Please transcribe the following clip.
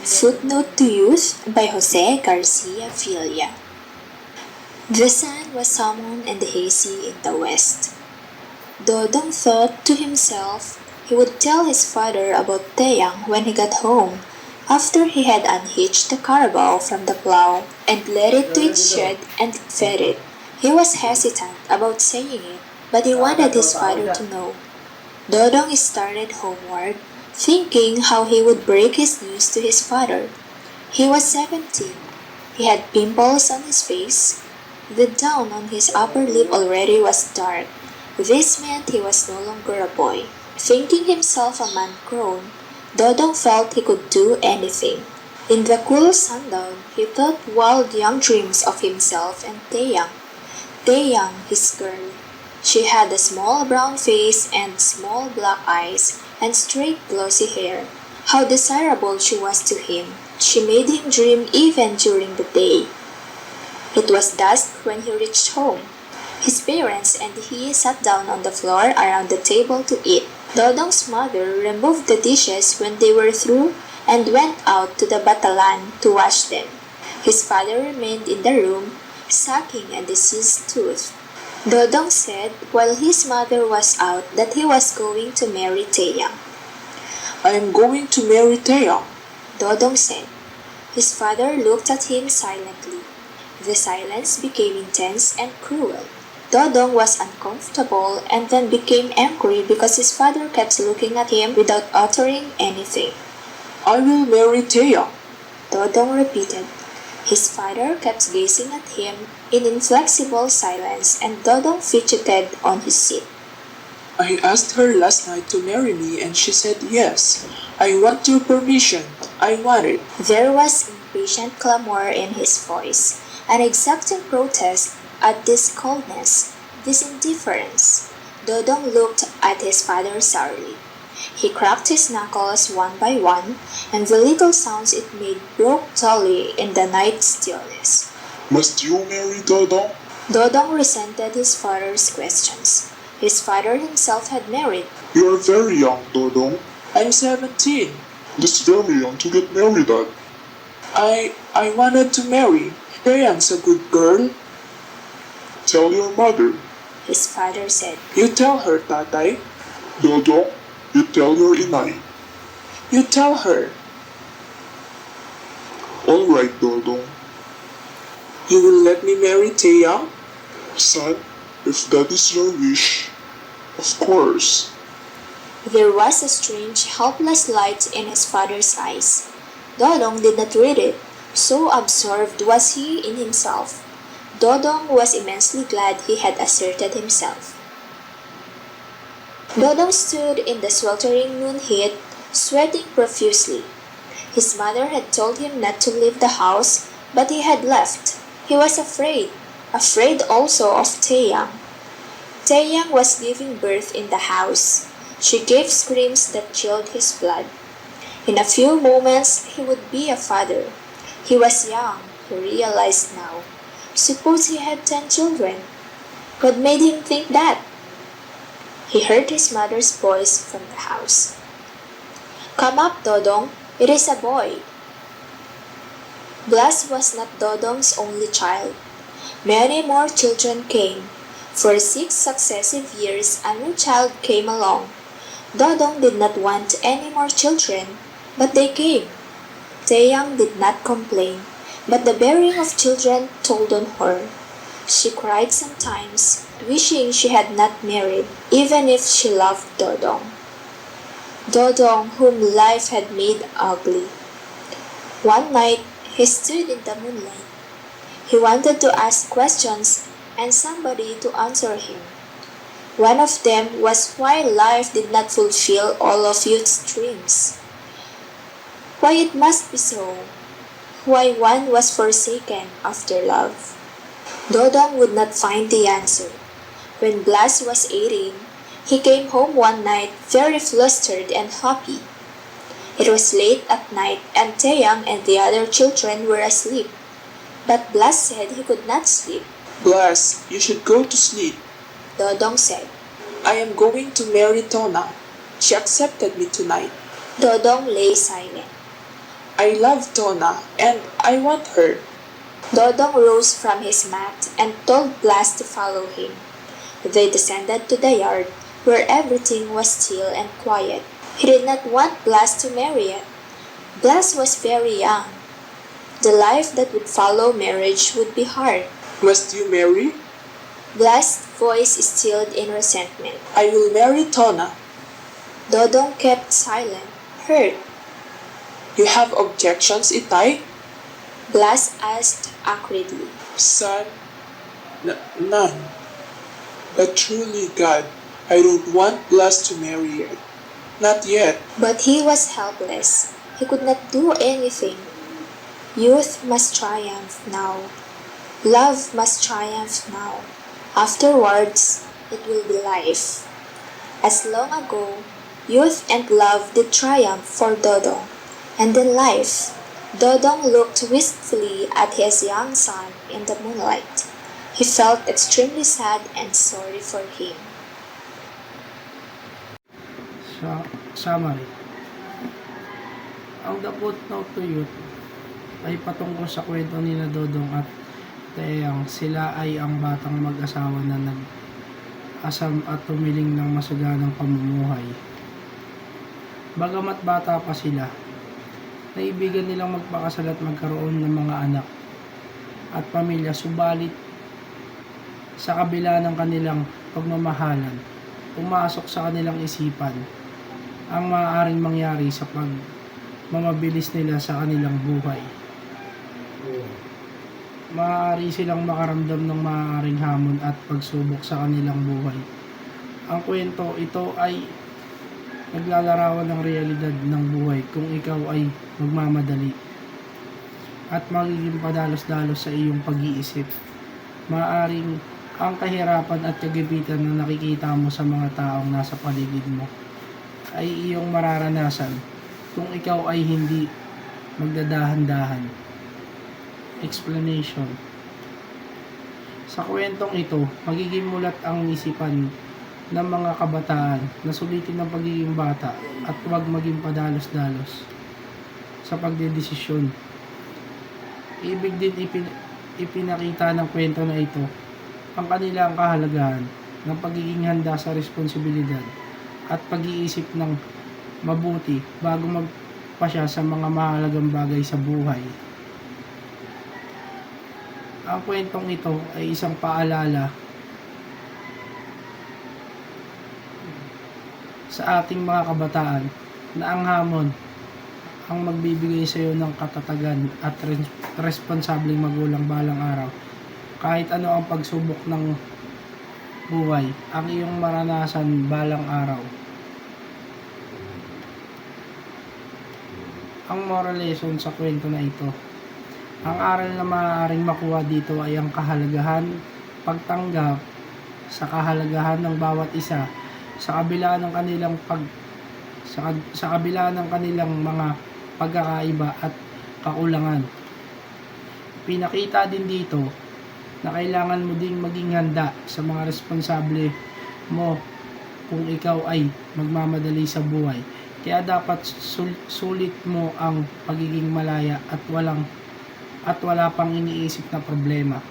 Footnote to Youth by Jose Garcia Villa. The sun was salmon and hazy in the west. Dodong thought to himself he would tell his father about Taeyang when he got home, after he had unhitched the carabao from the plow and led it to its shed and fed it. He was hesitant about saying it, but he wanted his father to know. Dodong started homeward, thinking how he would break his news to his father. He was 17. He had pimples on his face. The down on his upper lip already was dark. This meant he was no longer a boy. Thinking himself a man grown, Dodong felt he could do anything. In the cool sundown, he thought wild young dreams of himself and Taeyang. Taeyang, his girl. She had a small brown face and small black eyes and straight glossy hair. How desirable she was to him. She made him dream even during the day. It was dusk when he reached home. His parents and he sat down on the floor around the table to eat. Dodong's mother removed the dishes when they were through and went out to the batalan to wash them. His father remained in the room, sucking a diseased tooth. Dodong said while his mother was out that he was going to marry Taeyang. I am going to marry Taeyang, Dodong said. His father looked at him silently. The silence became intense and cruel. Dodong was uncomfortable and then became angry because his father kept looking at him without uttering anything. I will marry Taeyang, Dodong repeated. His father kept gazing at him in inflexible silence and Dodong fidgeted on his seat. I asked her last night to marry me and she said yes. I want your permission. I want it. There was impatient clamor in his voice, an exacting protest at this coldness, this indifference. Dodong looked at his father sourly. He cracked his knuckles one by one, and the little sounds it made broke dully in the night stillness. Must you marry Dodong? Dodong resented his father's questions. His father himself had married. You are very young, Dodong. I'm 17. That's very young to get married at. I wanted to marry. Taeyang's a good girl. Tell your mother. His father said. You tell her, Tatay. Dodong, you tell your inay. You tell her. All right, Dodong. You will let me marry Taeyang? Son, if that is your wish, of course. There was a strange, helpless light in his father's eyes. Dodong did not read it, so absorbed was he in himself. Dodong was immensely glad he had asserted himself. Dodong stood in the sweltering noon heat, sweating profusely. His mother had told him not to leave the house, but he had left. He was afraid also of Taeyang. Taeyang was giving birth in the house. She gave screams that chilled his blood. In a few moments, he would be a father. He was young, he realized now. Suppose he had 10 children. What made him think that? He heard his mother's voice from the house. Come up, Dodong. It is a boy. Blas was not Dodong's only child. Many more children came. For 6 successive years, a new child came along. Dodong did not want any more children, but they came. Taeyang did not complain, but the bearing of children told on her. She cried sometimes, wishing she had not married, even if she loved Dodong. Dodong, whom life had made ugly. One night, he stood in the moonlight. He wanted to ask questions and somebody to answer him. One of them was why life did not fulfill all of youth's dreams. Why it must be so. Why one was forsaken after love. Dodong would not find the answer. When Blas was 18, he came home one night very flustered and happy. It was late at night and Taeyang and the other children were asleep. But Blas said he could not sleep. Blas, you should go to sleep. Dodong said. I am going to marry Tona. She accepted me tonight. Dodong lay silent. I love Donna and I want her. Dodong rose from his mat and told Blas to follow him. They descended to the yard, where everything was still and quiet. He did not want Blas to marry yet. Blas was very young. The life that would follow marriage would be hard. Must you marry? Blas' voice stilled in resentment. I will marry Donna. Dodong kept silent, hurt. You have objections, Itay? Blas asked acridly. Son, none. But truly, God, I don't want Blas to marry yet. Not yet. But he was helpless. He could not do anything. Youth must triumph now. Love must triumph now. Afterwards, it will be life. As long ago, youth and love did triumph for Dodong. And then life. Dodong looked wistfully at his young son in the moonlight. He felt extremely sad and sorry for him. Summary. Ang The Footnote to Youth ay patungkol sa kwento ni Dodong at Taeyang. Sila ay ang batang mag-asawa na nag-asam at tumiling ng masaganang pamumuhay. Bagamat bata pa sila, naibigan nilang magpakasal at magkaroon ng mga anak at pamilya, subalit sa kabila ng kanilang pagmamahalan, pumasok sa kanilang isipan ang maaaring mangyari sa pagmamabilis nila sa kanilang buhay. Maaari silang makaramdam ng maaaring hamon at pagsubok sa kanilang buhay. Ang kwento ito ay naglalarawan ng realidad ng buhay kung ikaw ay magmamadali at magiging padalos-dalos sa iyong pag-iisip. Maaaring ang kahirapan at kagipitan na nakikita mo sa mga taong nasa paligid mo ay iyong mararanasan kung ikaw ay hindi magdadahan-dahan. Explanation. Sa kwentong ito, magiging mulat ang isipan ng mga kabataan na sulitin ng pagiging bata at huwag maging padalos-dalos sa pagdedesisyon. Ibig din ipinakita ng kwento na ito ang kanilang kahalagahan ng pagiging handa sa responsibilidad at pag-iisip ng mabuti bago magpasya sa mga mahalagang bagay sa buhay. Ang kwentong ito ay isang paalala sa ating mga kabataan na ang hamon ang magbibigay sa iyo ng katatagan at responsableng magulang balang araw. Kahit ano ang pagsubok ng buhay, ang iyong maranasan balang araw. Ang moral lesson sa kwento na ito: ang aral na maaaring makuha dito ay ang kahalagahan, pagtanggap sa kahalagahan ng bawat isa sa kabila ng kanilang mga pagkakaiba at kakulangan. Pinakita din dito na kailangan mo ding maging handa sa mga responsable mo kung ikaw ay magmamadali sa buhay. Kaya dapat sulit mo ang pagiging malaya at wala pang iniisip na problema.